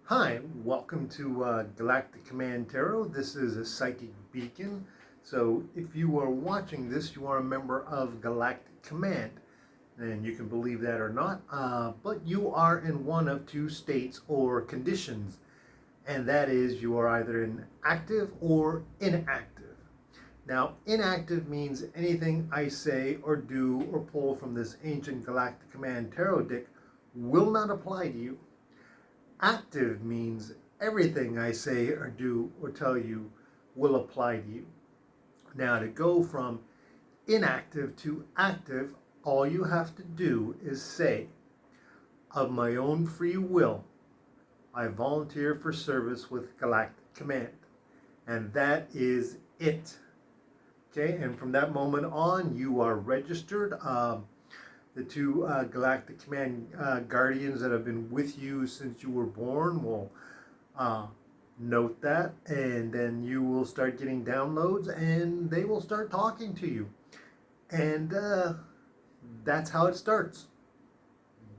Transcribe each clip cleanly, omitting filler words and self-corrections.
Hi, welcome to Galactic Command Tarot. This is a psychic beacon. So if you are watching this, you are a member of Galactic Command. And you can believe that or not, but you are in one of two states or conditions. And that is you are either in active or inactive. Now, inactive means anything I say or do or pull from this ancient Galactic Command Tarot deck will not apply to you. Active means everything I say or do or tell you will apply to you. Now, to go from inactive to active, all you have to do is say, of my own free will, I volunteer for service with Galactic Command. And that is it. Okay, and from that moment on, you are registered. The two Galactic Command Guardians that have been with you since you were born will note that, and then you will start getting downloads and they will start talking to you. And that's how it starts.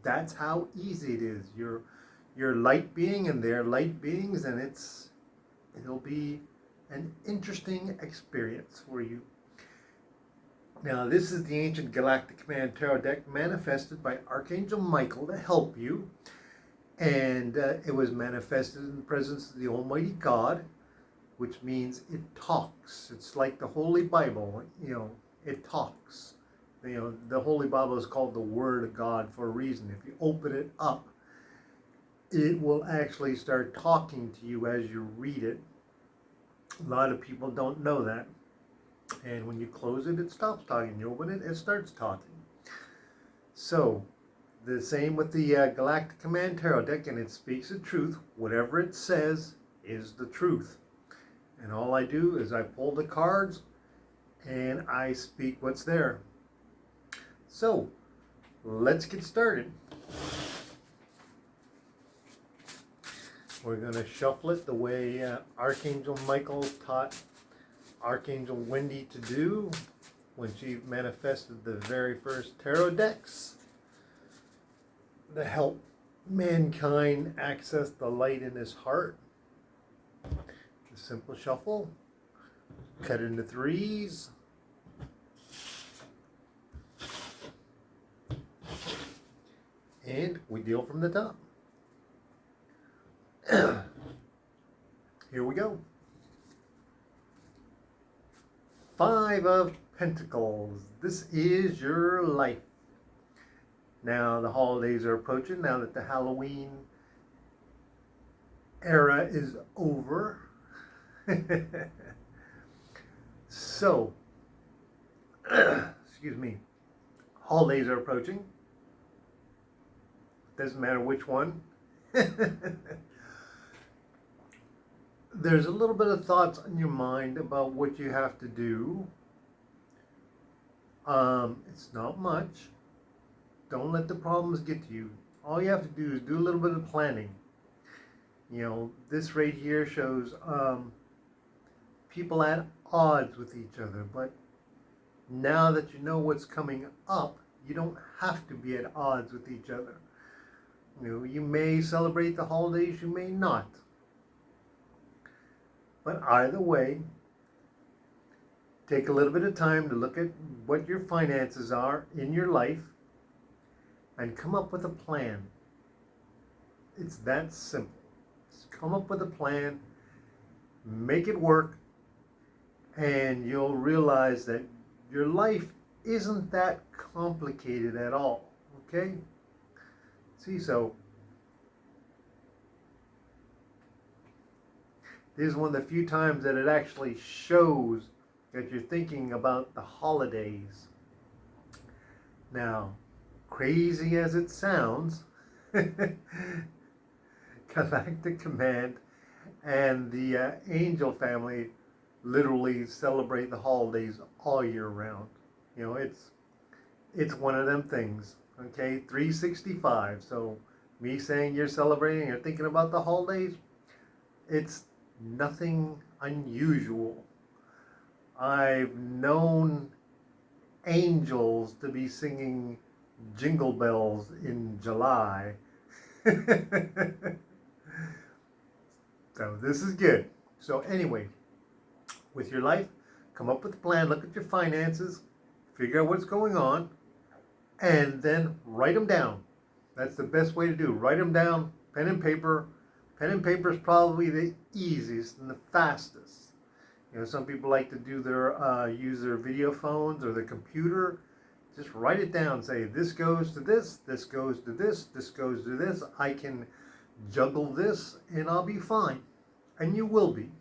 That's how easy it is. You're light being and they're light beings, and it'll be an interesting experience for you. Now, this is the ancient Galactic Command Tarot deck manifested by Archangel Michael to help you. And it was manifested in the presence of the Almighty God, which means it talks. It's like the Holy Bible, it talks. The Holy Bible is called the Word of God for a reason. If you open it up, it will actually start talking to you as you read it. A lot of people don't know that. And when you close it, it stops talking. You open it, it starts talking. So, the same with the Galactic Command Tarot deck, and it speaks the truth. Whatever it says is the truth. And all I do is I pull the cards and I speak what's there. So, let's get started. We're going to shuffle it the way Archangel Michael taught Archangel Wendy to do when she manifested the very first tarot decks to help mankind access the light in his heart. A simple shuffle, cut into threes, and we deal from the top. Here we go. Five of Pentacles. This is your life. Now the holidays are approaching. Now that the Halloween era is over. So, excuse me, holidays are approaching. Doesn't matter which one. There's a little bit of thoughts in your mind about what you have to do. It's not much. Don't let the problems get to you. All you have to do is do a little bit of planning. This right here shows people at odds with each other. But now that you know what's coming up, you don't have to be at odds with each other. You may celebrate the holidays, you may not. But either way, take a little bit of time to look at what your finances are in your life and come up with a plan. It's that simple. Just come up with a plan, make it work, and you'll realize that your life isn't that complicated at all. Okay? See, so this is one of the few times that it actually shows that you're thinking about the holidays. Now, crazy as it sounds, Galactic Command and the Angel family literally celebrate the holidays all year round. It's one of them things. Okay, 365. So me saying you're celebrating, you're thinking about the holidays, it's nothing unusual. I've known angels to be singing Jingle Bells in July. this is good. So anyway, with your life, come up with a plan, look at your finances, figure out what's going on, and then write them down. That's the best way to do. Write them down, pen and paper. Pen and paper is probably the easiest and the fastest. Some people like to do their use their video phones or their computer. Just write it down. Say, this goes to this, this goes to this, this goes to this. I can juggle this and I'll be fine. And you will be.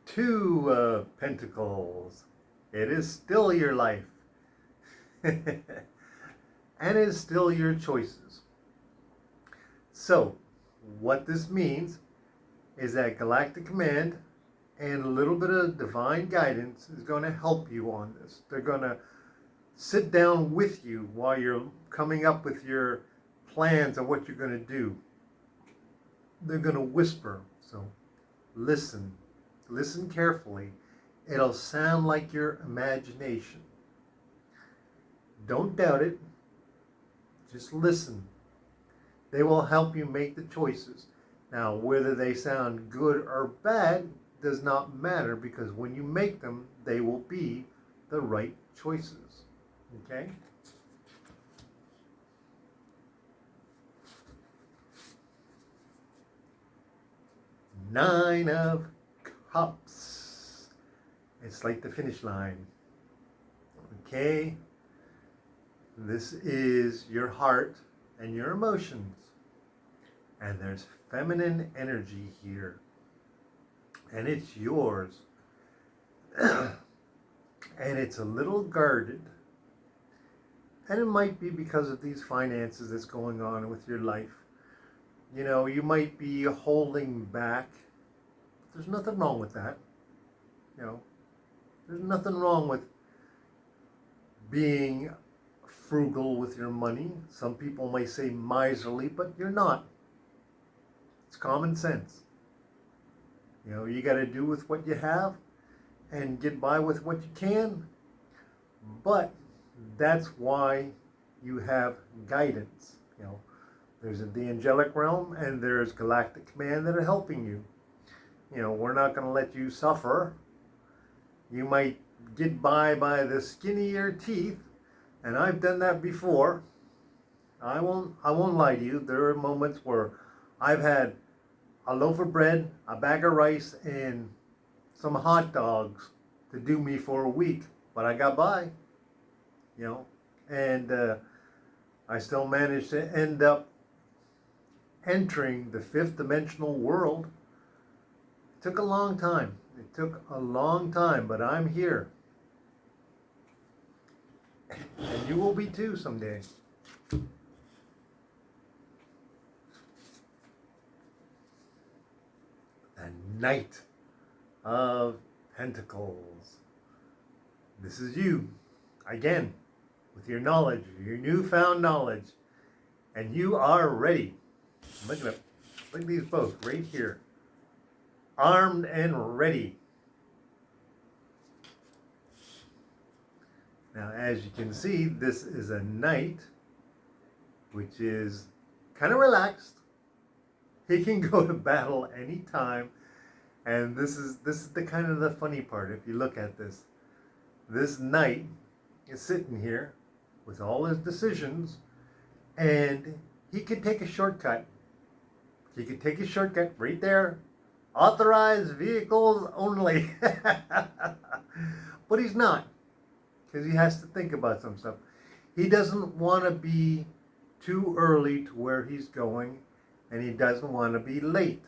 Two of Pentacles. It is still your life. And it is still your choices. So, what this means is that Galactic Command and a little bit of divine guidance is going to help you on this. They're going to sit down with you while you're coming up with your plans of what you're going to do. They're going to whisper. So, listen. Listen carefully. It'll sound like your imagination. Don't doubt it. Just listen. They will help you make the choices. Now, whether they sound good or bad does not matter, because when you make them, they will be the right choices. Okay? Nine of Cups. It's like the finish line. Okay? This is your heart and your emotions. And there's feminine energy here. And it's yours. And it's a little guarded. And it might be because of these finances that's going on with your life. You might be holding back. There's nothing wrong with that. There's nothing wrong with being frugal with your money. Some people may say miserly, but you're not. It's common sense. You got to do with what you have and get by with what you can. But that's why you have guidance. There's the angelic realm and there's Galactic Command that are helping you. We're not going to let you suffer. You might get by the skin of your teeth, and I've done that before. I won't lie to you. There are moments where I've had a loaf of bread, a bag of rice, and some hot dogs to do me for a week, but I got by. And I still managed to end up entering the fifth dimensional world. It took a long time. It took a long time, but I'm here. And you will be too someday. The Knight of Pentacles. This is you, again, with your knowledge, your newfound knowledge, and you are ready. Look at these both right here. Armed and ready. Now, as you can see, this is a knight, which is kind of relaxed. He can go to battle anytime, and this is the kind of the funny part. If you look at this, this knight is sitting here with all his decisions, and he could take a shortcut. He could take a shortcut right there. Authorized vehicles only. But he's not, because he has to think about some stuff. He doesn't want to be too early to where he's going, and he doesn't want to be late.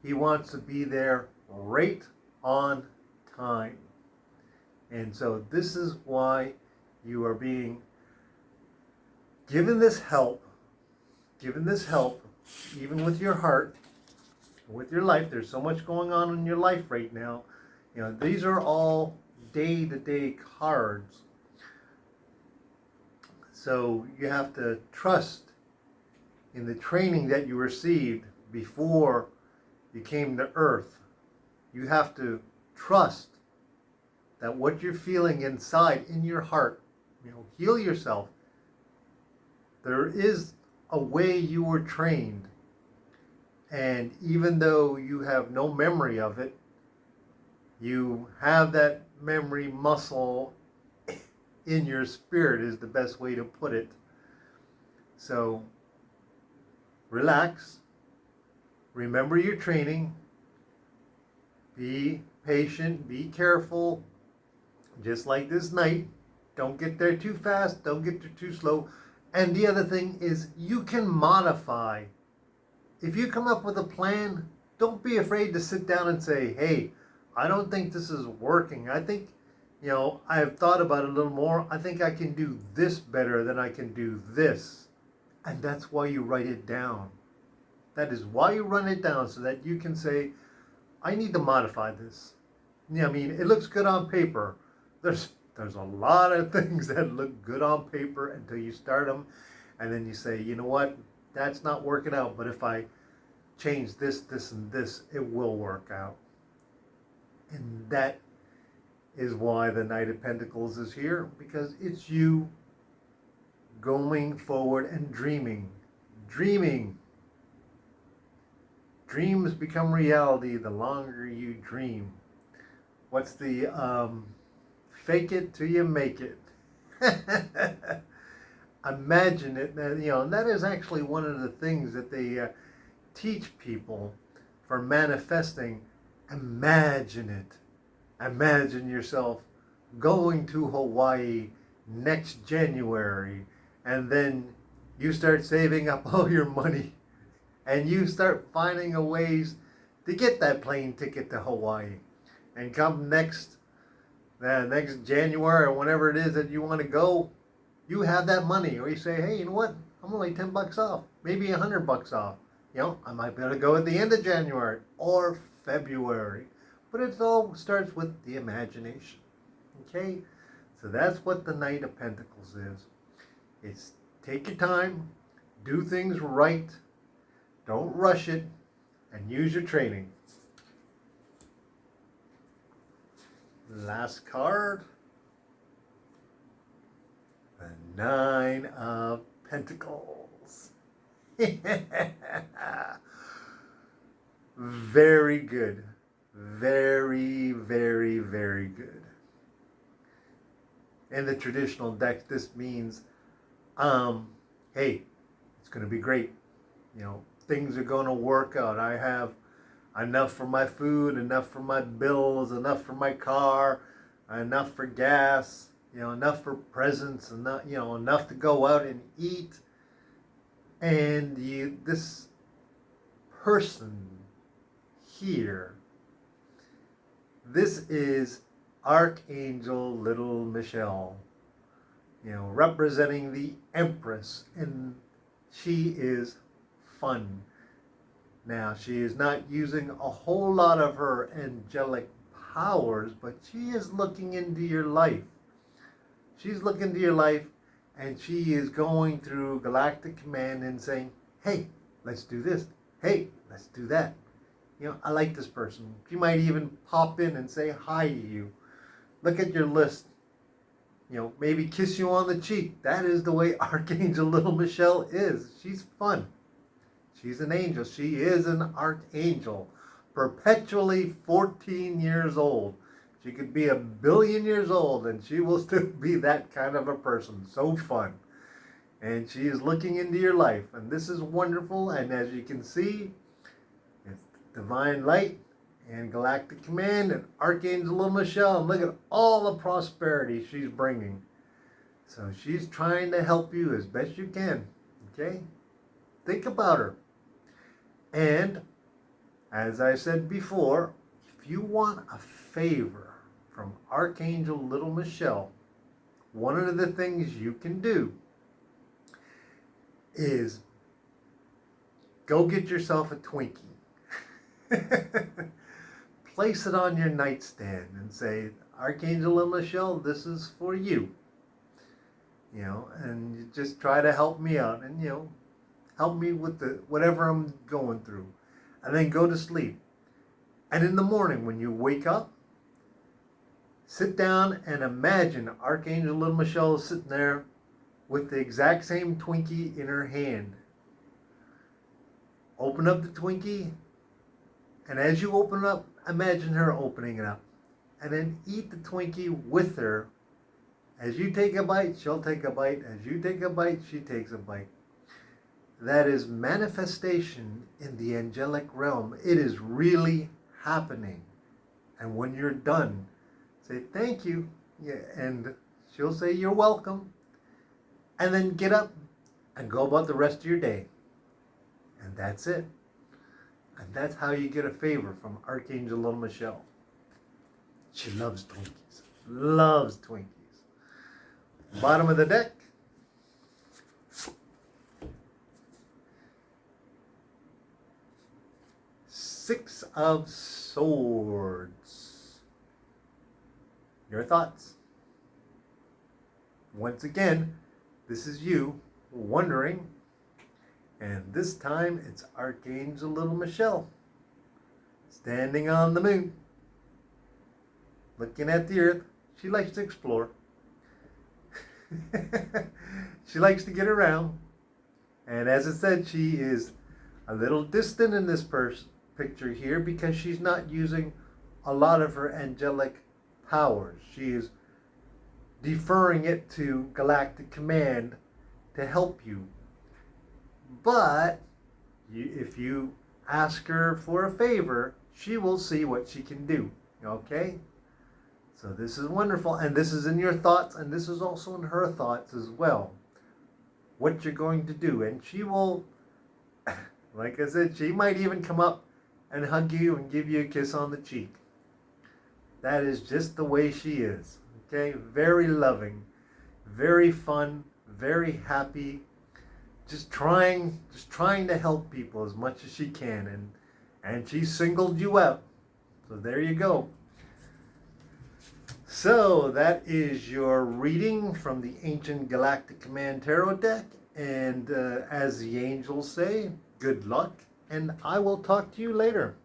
He wants to be there right on time. And so this is why you are being given this help, even with your heart, with your life. There's so much going on in your life right now. These are all day-to-day cards. So you have to trust in the training that you received before you came to Earth. You have to trust that what you're feeling inside, in your heart, heal yourself. There is a way you were trained, and even though you have no memory of it, you have that memory muscle in your spirit, is the best way to put it. So relax, remember your training, be patient, be careful, just like this night. Don't get there too fast, don't get there too slow. And the other thing is, you can modify. If you come up with a plan, don't be afraid to sit down and say, hey, I don't think this is working. I think, I've thought about it a little more. I think I can do this better than I can do this. And that's why you write it down. That is why you run it down, so that you can say, I need to modify this. It looks good on paper. There's a lot of things that look good on paper until you start them. And then you say, you know what? That's not working out. But if I change this, this, and this, it will work out. And that is why the Knight of Pentacles is here. Because it's you going forward and dreaming. Dreaming. Dreams become reality the longer you dream. What's the fake it till you make it? Imagine it. And that is actually one of the things that they teach people for manifesting. Imagine it. Imagine yourself going to Hawaii next January, and then you start saving up all your money, and you start finding a ways to get that plane ticket to Hawaii. And come next January, or whenever it is that you want to go, you have that money. Or you say, hey, you know what? I'm only $10 off, maybe $100 off. I might be able to go at the end of January or February. But it all starts with the imagination. Okay? So that's what the Knight of Pentacles is. It's take your time, do things right, don't rush it, and use your training. Last card, the Nine of Pentacles. Very good. Very, very, very good. In the traditional deck, this means, hey, it's going to be great. Things are going to work out. I have enough for my food, enough for my bills, enough for my car, enough for gas, enough for presents, enough to go out and eat. And this person here, this is Archangel Little Michelle, representing the Empress, and she is fun. Now, she is not using a whole lot of her angelic powers, but she is looking into your life. She's looking into your life, and she is going through Galactic Command and saying, hey, let's do this. Hey, let's do that. I like this person. She might even pop in and say hi to you. Look at your list. Maybe kiss you on the cheek. That is the way Archangel Little Michelle is. She's fun. She's an angel. She is an archangel. Perpetually 14 years old. She could be 1 billion years old and she will still be that kind of a person. So fun. And she is looking into your life. And this is wonderful. And as you can see, it's Divine Light and Galactic Command and Archangel Little Michelle. And look at all the prosperity she's bringing. So she's trying to help you as best you can. Okay? Think about her. And as I said before, if you want a favor from Archangel Little Michelle, one of the things you can do is go get yourself a Twinkie. Place it on your nightstand and say, Archangel Little Michelle, this is for you. And you just try to help me out and, help me with whatever I'm going through. And then go to sleep. And in the morning when you wake up, Sit down and imagine Archangel Little Michelle is sitting there with the exact same Twinkie in her hand. Open up the Twinkie, and as you open up, imagine her opening it up. And then eat the Twinkie with her. As you take a bite, she'll take a bite. As you take a bite, she takes a bite. That is manifestation in the angelic realm. It is really happening. And when you're done, say thank you. Yeah, and she'll say you're welcome. And then get up and go about the rest of your day. And that's it. And that's how you get a favor from Archangel Little Michelle. She loves Twinkies. Loves Twinkies. Bottom of the deck. Six of Swords. Your thoughts. Once again, this is you wondering, and this time it's Archangel Little Michelle standing on the moon, looking at the earth. She likes to explore. She likes to get around. And as I said, she is a little distant in this picture here because she's not using a lot of her angelic powers. She is deferring it to Galactic Command to help you. But if you ask her for a favor, she will see what she can do. Okay? So this is wonderful. And this is in your thoughts, and this is also in her thoughts as well. What you're going to do. And she will, like I said, she might even come up and hug you and give you a kiss on the cheek. That is just the way she is. Okay? Very loving, very fun, very happy. Just trying to help people as much as she can, and she singled you out. So there you go. So that is your reading from the Ancient Galactic Command Tarot deck, and as the angels say, good luck, and I will talk to you later.